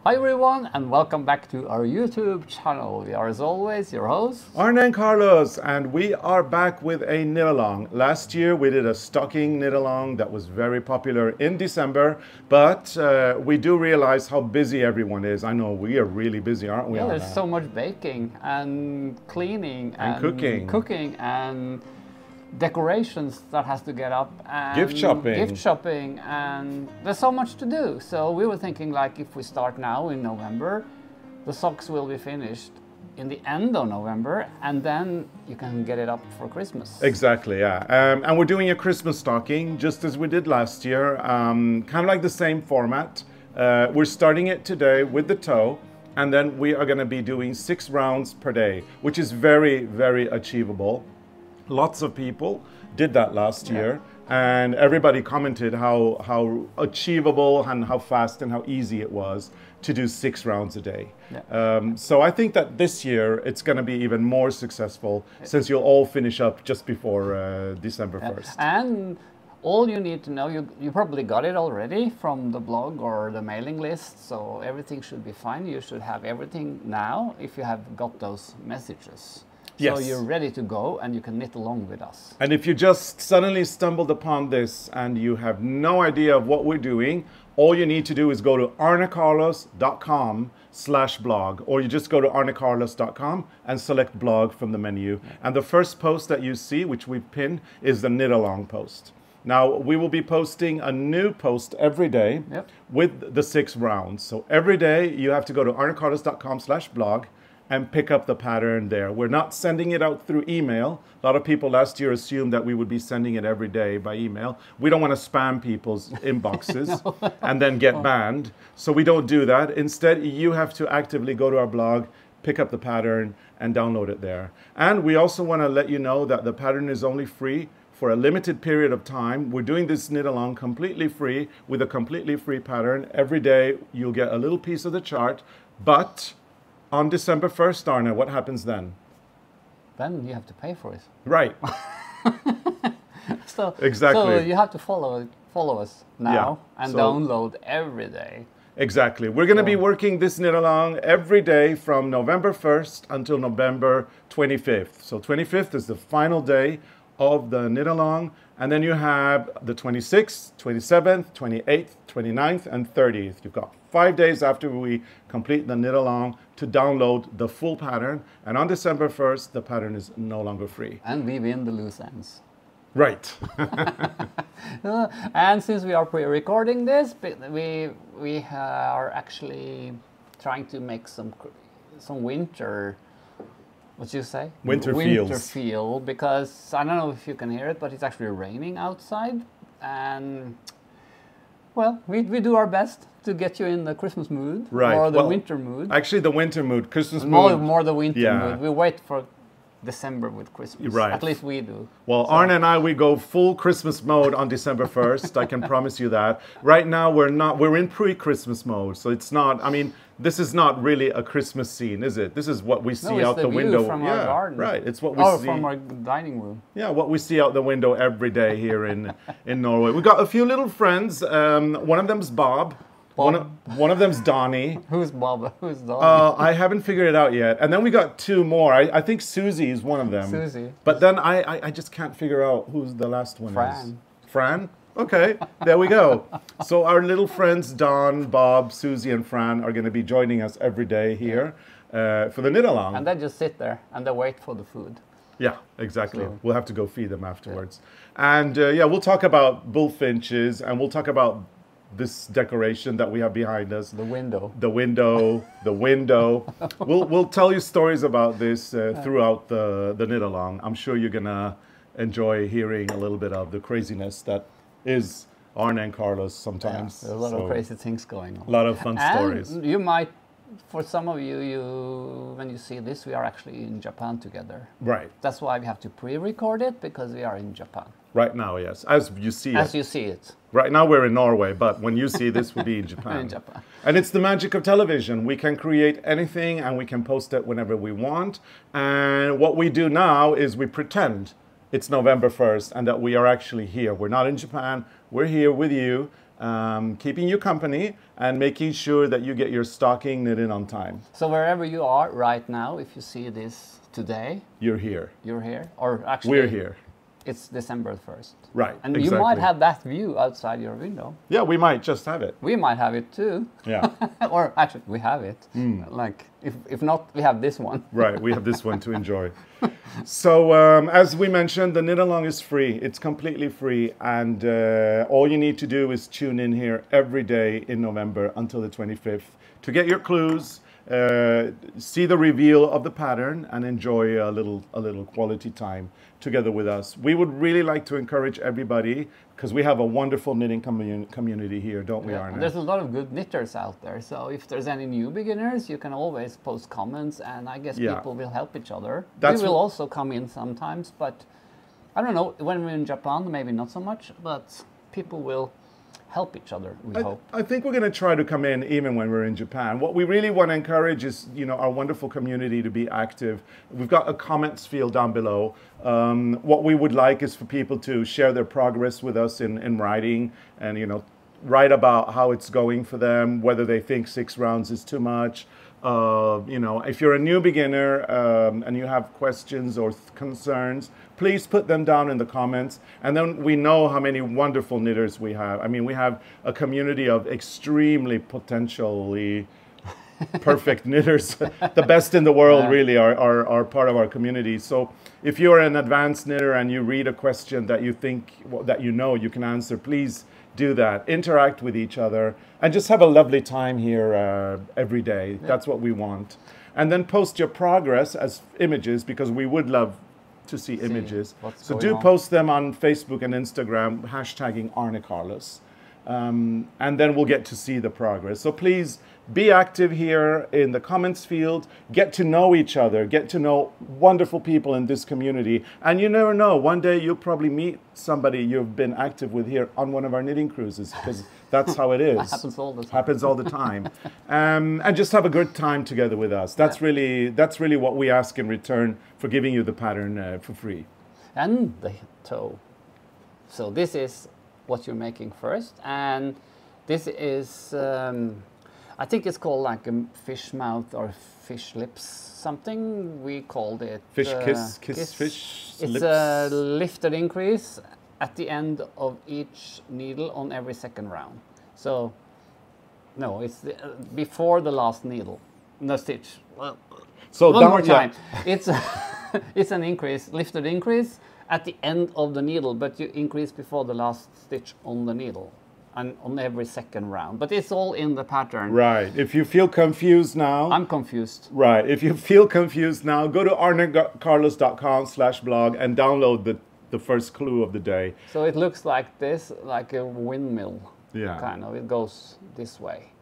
Hi everyone, and welcome back to our YouTube channel. We are, as always, your hosts, Arne and Carlos, and we are back with a knit-along. Last year we did a stocking knit-along that was very popular in December, but we do realize how busy everyone is. I know we are really busy, aren't we? Yeah, there's so much baking and cleaning and cooking and decorations that has to get up and gift shopping, and there's so much to do. So we were thinking, like, if we start now in November, the socks will be finished in the end of November, and then you can get it up for Christmas. Exactly, yeah. And we're doing a Christmas stocking just as we did last year, kind of like the same format. We're starting it today with the toe, and then we are going to be doing 6 rounds per day, which is very, very achievable. Lots of people did that last year, and everybody commented how achievable and how fast and how easy it was to do 6 rounds a day. So I think that this year it's going to be even more successful, since you'll all finish up just before December 1st. And all you need to know, you probably got it already from the blog or the mailing list, so everything should be fine. You should have everything now if you have got those messages. Yes. So you're ready to go and you can knit along with us. And if you just suddenly stumbled upon this and you have no idea of what we're doing, all you need to do is go to arnecarlos.com/blog, or you just go to arnecarlos.com and select blog from the menu. And the first post that you see, which we've pinned, is the knit along post. Now, we will be posting a new post every day with the 6 rounds. So every day you have to go to arnecarlos.com/blog and pick up the pattern there. We're not sending it out through email. A lot of people last year assumed that we would be sending it every day by email. We don't want to spam people's inboxes and then get banned. So we don't do that. Instead, you have to actively go to our blog, pick up the pattern, and download it there. And we also want to let you know that the pattern is only free for a limited period of time. We're doing this knit along completely free with a completely free pattern. Every day you'll get a little piece of the chart, but on December 1st, Arne, what happens then? Then you have to pay for it. Right. Exactly. So you have to follow us now and download every day. Exactly. We're going to be working this knit along every day from November 1st until November 25th. So 25th is the final day of the knit along, and then you have the 26th, 27th, 28th, 29th, and 30th. You've got 5 days after we complete the knit along to download the full pattern, and on December 1st the pattern is no longer free. And we win the loose ends. Right. And since we are pre-recording this, we are actually trying to make some winter. What you say? Winter feel, because I don't know if you can hear it, but it's actually raining outside, and well, we do our best to get you in the Christmas mood, or the winter mood. Actually, the winter mood, Christmas mood. More the winter mood. We wait for December with Christmas. Right. At least we do. Well, Arne and I, we go full Christmas mode on December 1st. I can promise you that. Right now, we're in pre-Christmas mode. So it's not, I mean, this is not really a Christmas scene, is it? This is what we see out the window. From our garden. Right. It's what we see. From our dining room. Yeah, what we see out the window every day here in Norway. We've got a few little friends. One of them's Bob. One of them's Donnie. Who's Bob? Who's Donnie? I haven't figured it out yet. And then we got 2 more. I think Susie is one of them. Susie. But then I just can't figure out who's the last one Fran. is. Fran? Okay, there we go. So our little friends Don, Bob, Susie, and Fran are going to be joining us every day here for the knit along. And they just sit there and they wait for the food. Yeah, exactly. So we'll have to go feed them afterwards. And we'll talk about bullfinches, and we'll talk about this decoration that we have behind us. The window. The window. The window. We'll tell you stories about this throughout the knit along. I'm sure you're gonna enjoy hearing a little bit of the craziness that is Arne and Carlos sometimes. Yeah, there's a lot of crazy things going on. A lot of fun stories. You might, for some of you, when you see this, we are actually in Japan together. Right. That's why we have to pre-record it, because we are in Japan. Right now, yes. As you see it. As you see it. Right now we're in Norway, but when you see this, we'll be in Japan. In Japan. And it's the magic of television. We can create anything and we can post it whenever we want. And what we do now is we pretend it's November 1st and that we are actually here. We're not in Japan. We're here with you. keeping you company and making sure that you get your stocking knitted on time. So wherever you are right now, if you see this today, you're here. You're here, or actually, we're here. It's December 1st. Right. And you might have that view outside your window. Yeah, we might just have it. We might have it too. Yeah. Or actually, we have it. Like, if not, we have this one. Right, we have this one to enjoy. So, as we mentioned, the knit along is free. It's completely free. And all you need to do is tune in here every day in November until the 25th to get your clues, see the reveal of the pattern, and enjoy a little quality time together with us. We would really like to encourage everybody, because we have a wonderful knitting community here, don't we, Arne? There's a lot of good knitters out there, so if there's any new beginners, you can always post comments, and I guess people will help each other. We will also come in sometimes, but I don't know, when we're in Japan, maybe not so much, but people will help each other, we hope. I think we're going to try to come in even when we're in Japan. What we really want to encourage is, our wonderful community to be active. We've got a comments field down below. What we would like is for people to share their progress with us in writing, and, write about how it's going for them, whether they think 6 rounds is too much. If you're a new beginner and you have questions or concerns, please put them down in the comments. And then we know how many wonderful knitters we have. I mean, we have a community of extremely potentially perfect knitters. The best in the world really are part of our community. So if you're an advanced knitter and you read a question that you think, that you can answer, please do that. Interact with each other and just have a lovely time here every day. That's what we want. And then post your progress as images, because we would love to see images. So do post them on Facebook and Instagram, hashtagging ARNE CARLOS. And then we'll get to see the progress. So please be active here in the comments field, get to know each other, get to know wonderful people in this community. And you never know, one day you'll probably meet somebody you've been active with here on one of our knitting cruises, because that's how it is. That happens all the time. Happens all the time. And just have a good time together with us. That's really what we ask in return for giving you the pattern for free. And the toe. So this is what you're making first, and this is I think it's called like a fish mouth or fish lips something. We called it fish kiss fish it's lips. A lifted increase at the end of each needle on every second round. So no, it's before the last needle, no stitch. So one more time. It's it's an increase, lifted increase at the end of the needle, but you increase before the last stitch on the needle and on every second round. But it's all in the pattern. Right. If you feel confused now... I'm confused. Right. If you feel confused now, go to arnecarlos.com/blog and download the first clue of the day. So it looks like this, like a windmill. Yeah. Kind of. It goes this way.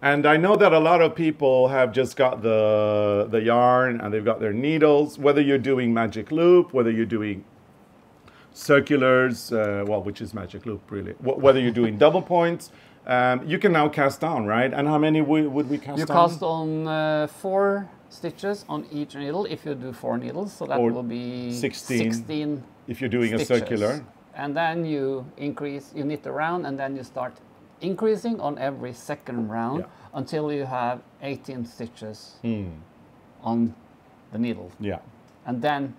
And I know that a lot of people have just got the yarn and they've got their needles, whether you're doing magic loop, whether you're doing circulars, well, which is magic loop really, whether you're doing double points, you can now cast down, right? And how many would we cast on? You cast on 4 stitches on each needle if you do 4 needles, so that will be 16 if you're doing stitches. A circular. And then you increase, you knit around, and then you start increasing on every second round until you have 18 stitches on the needle. Yeah. And then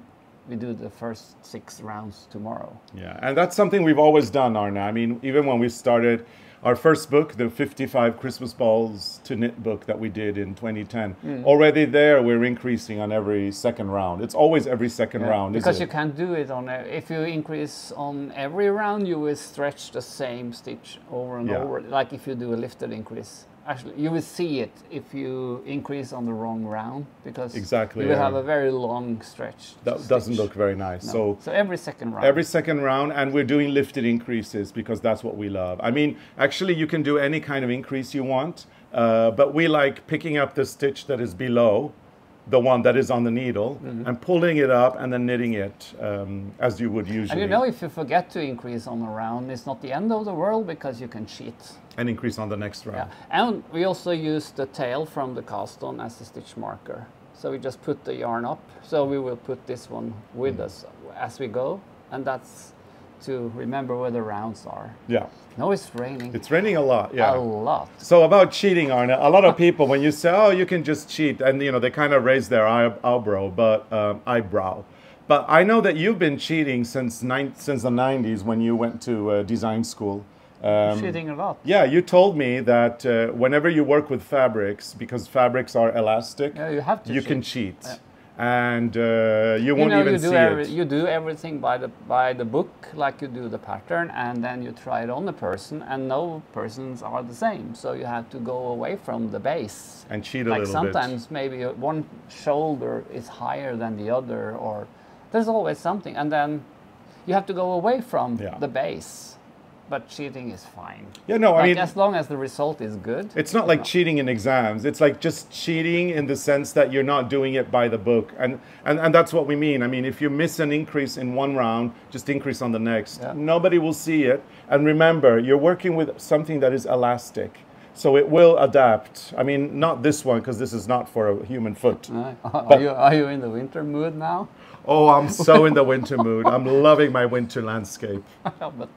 we do the first 6 rounds tomorrow. Yeah, and that's something we've always done, Arne. I mean, even when we started our first book, the 55 Christmas Balls to Knit book that we did in 2010, already there we're increasing on every second round. It's always every second round, because you can't do it on, if you increase on every round, you will stretch the same stitch over and over, like if you do a lifted increase. Actually, you will see it if you increase on the wrong round, because you will have a very long stretch. That doesn't look very nice. No. So every second round. Every second round, and we're doing lifted increases because that's what we love. I mean, actually, you can do any kind of increase you want, but we like picking up the stitch that is below the one that is on the needle and pulling it up and then knitting it as you would usually. And you know, if you forget to increase on a round, it's not the end of the world, because you can cheat. And increase on the next round. Yeah. And we also use the tail from the cast on as a stitch marker. So we just put the yarn up. So we will put this one with us as we go. And that's to remember where the rounds are. Yeah. No, it's raining. It's raining a lot, yeah. A lot. So about cheating, Arne, a lot of people, when you say, oh, you can just cheat, and they kind of raise their eyebrow, but I know that you've been cheating since the 90s when you went to design school. Cheating a lot. Yeah, you told me that whenever you work with fabrics, because fabrics are elastic, you have to. You can cheat. Yeah. And you won't even see it. You do everything by the book, like you do the pattern, and then you try it on the person, and no persons are the same. So you have to go away from the base. And cheat a little bit. Like sometimes maybe one shoulder is higher than the other, or there's always something. And then you have to go away from the base. But cheating is fine. Yeah, no, I mean, as long as the result is good. It's not like cheating in exams. It's like just cheating in the sense that you're not doing it by the book. And that's what we mean. I mean, if you miss an increase in one round, just increase on the next. Yeah. Nobody will see it. And remember, you're working with something that is elastic. So it will adapt. I mean, not this one, because this is not for a human foot. Are you in the winter mood now? Oh, I'm so in the winter mood. I'm loving my winter landscape. But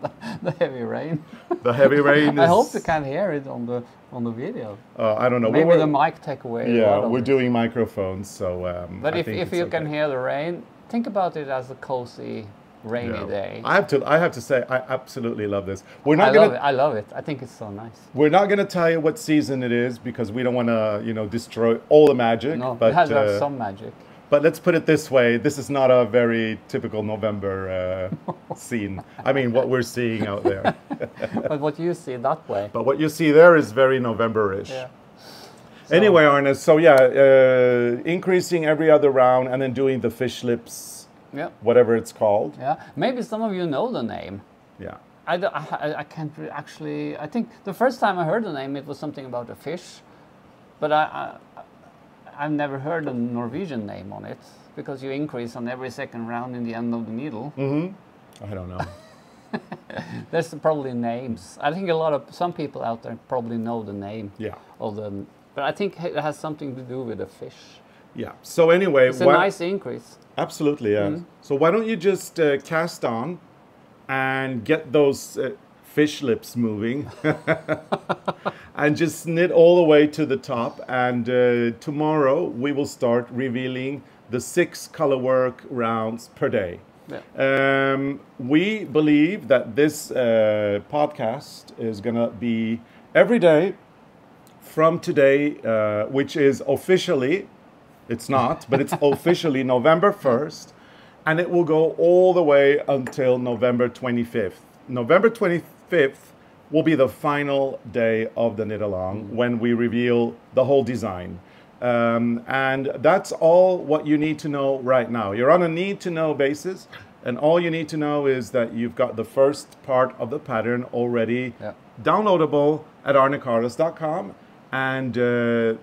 the heavy rain. The heavy rain is... I hope you can hear it on the video. I don't know. Maybe the mic take away. Yeah, we're doing microphones, so... but if you can hear the rain, think about it as a cozy rainy day. I have to say, I absolutely love this. I love it. I think it's so nice. We're not going to tell you what season it is because we don't want to, destroy all the magic. No, but it has some magic. But let's put it this way: this is not a very typical November scene. I mean, what we're seeing out there. But what you see that way. But what you see there is very November-ish. Yeah. So. Anyway, Arne, so increasing every other round and then doing the fish lips. Yeah. Whatever it's called. Yeah. Maybe some of you know the name. Yeah. I can't actually. I think the first time I heard the name, it was something about a fish, but I've never heard a Norwegian name on it because you increase on every second round in the end of the needle. Mm-hmm. I don't know. There's probably names. I think some people out there probably know the name. Yeah. But I think it has something to do with a fish. Yeah. So anyway, it's a nice increase. Absolutely, yeah. Mm-hmm. So why don't you just cast on and get those fish lips moving and just knit all the way to the top. And tomorrow we will start revealing the 6 color work rounds per day. Yeah. We believe that this podcast is going to be every day from today, which is officially, it's not, but it's officially November 1st, and it will go all the way until November 25th. November 25th will be the final day of the knit along when we reveal the whole design. And that's all what you need to know right now. You're on a need to know basis, and all you need to know is that you've got the first part of the pattern already downloadable at ARNECARLOS.com, and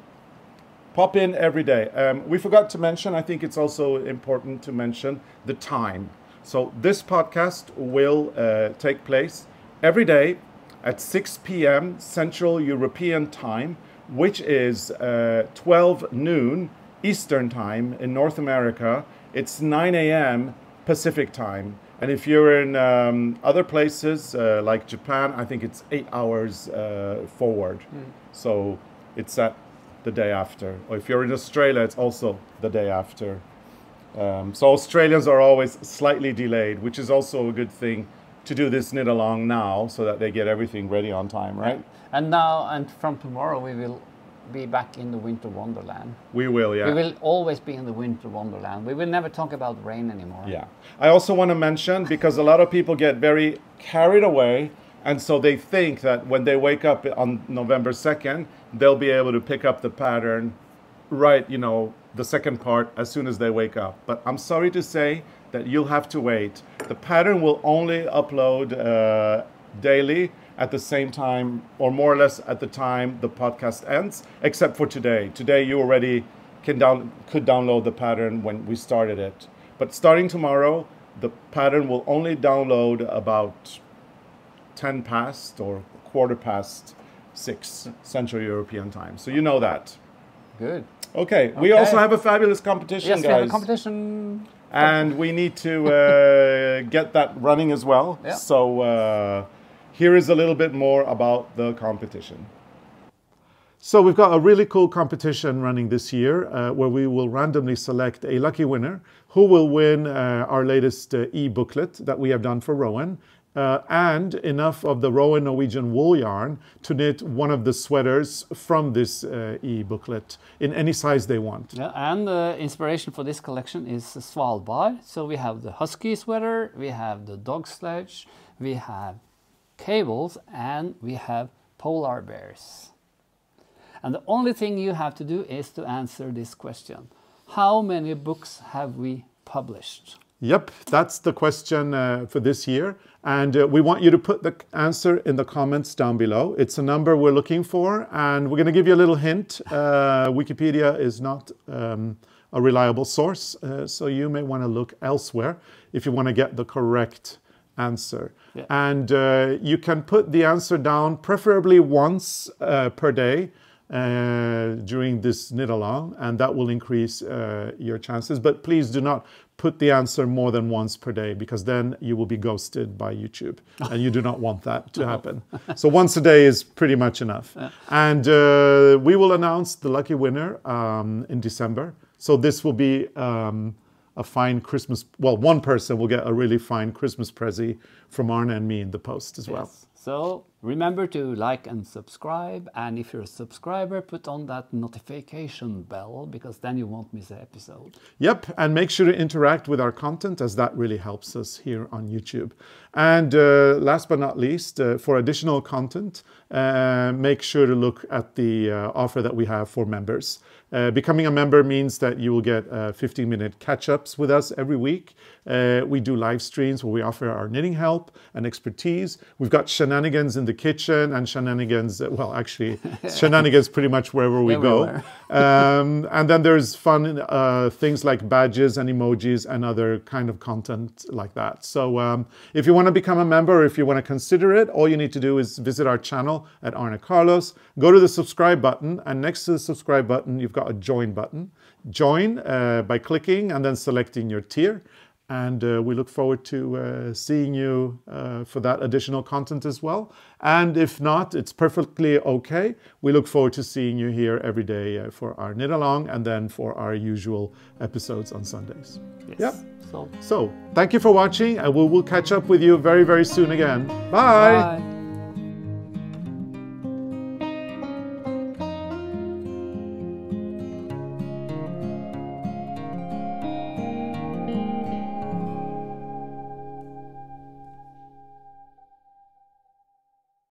pop in every day. We forgot to mention, I think it's also important to mention the time. So this podcast will take place every day at 6 p.m. Central European Time, which is 12 noon Eastern Time in North America. It's 9 a.m. Pacific Time. And if you're in other places like Japan, I think it's 8 hours forward. So it's at the day after. Or if you're in Australia, it's also the day after. So Australians are always slightly delayed, which is also a good thing to do this knit along now so that they get everything ready on time, right? And now, and from tomorrow, we will be back in the winter wonderland. We will, yeah. We will always be in the winter wonderland. We will never talk about rain anymore. Yeah. I also want to mention, because a lot of people get very carried away, and so they think that when they wake up on November 2nd, they'll be able to pick up the pattern right, the second part as soon as they wake up. But I'm sorry to say that you'll have to wait. The pattern will only upload daily at the same time, or more or less at the time the podcast ends, except for today. Today you already could download the pattern when we started it. But starting tomorrow, the pattern will only download about 10 past or quarter past 6 Central European Time. So you know that. Good. Okay. We also have a fabulous competition, guys. Yes, we have a competition. and we need to get that running as well. Yeah. So here is a little bit more about the competition. So we've got a really cool competition running this year where we will randomly select a lucky winner who will win our latest e-booklet that we have done for Rowan. And enough of the Rowan Norwegian wool yarn to knit one of the sweaters from this e-booklet in any size they want. Yeah, and the inspiration for this collection is Svalbard. So we have the husky sweater, we have the dog sledge, we have cables, and we have polar bears. And the only thing you have to do is to answer this question. How many books have we published? Yep, that's the question for this year. And we want you to put the answer in the comments down below. It's a number we're looking for, and we're going to give you a little hint. Wikipedia is not a reliable source, so you may want to look elsewhere if you want to get the correct answer. Yeah. And you can put the answer down preferably once per day during this knit along, and that will increase your chances. But please do not put the answer more than once per day, because then you will be ghosted by YouTube, and you do not want that to happen. So once a day is pretty much enough. Yeah. And we will announce the lucky winner in December. So this will be a fine Christmas, well, one person will get a really fine Christmas present from Arne and me in the post as well. Yes. So remember to like and subscribe, and if you're a subscriber, put on that notification bell, because then you won't miss an episode. Yep, and make sure to interact with our content, as that really helps us here on YouTube. And last but not least, for additional content, make sure to look at the offer that we have for members. Becoming a member means that you will get 15-minute catch-ups with us every week. We do live streams where we offer our knitting help and expertise. We've got shenanigans in the kitchen and shenanigans, well, actually, shenanigans pretty much wherever we go. And then there's fun things like badges and emojis and other kind of content like that. So if you want to become a member, or if you want to consider it, all you need to do is visit our channel at ARNE CARLOS, go to the subscribe button, and next to the subscribe button, you've got a join button. Join by clicking and then selecting your tier. And we look forward to seeing you for that additional content as well. And if not, it's perfectly okay. We look forward to seeing you here every day for our knit along, and then for our usual episodes on Sundays. Yes. Yep. So thank you for watching, and we will catch up with you very, very soon again. Bye. Bye.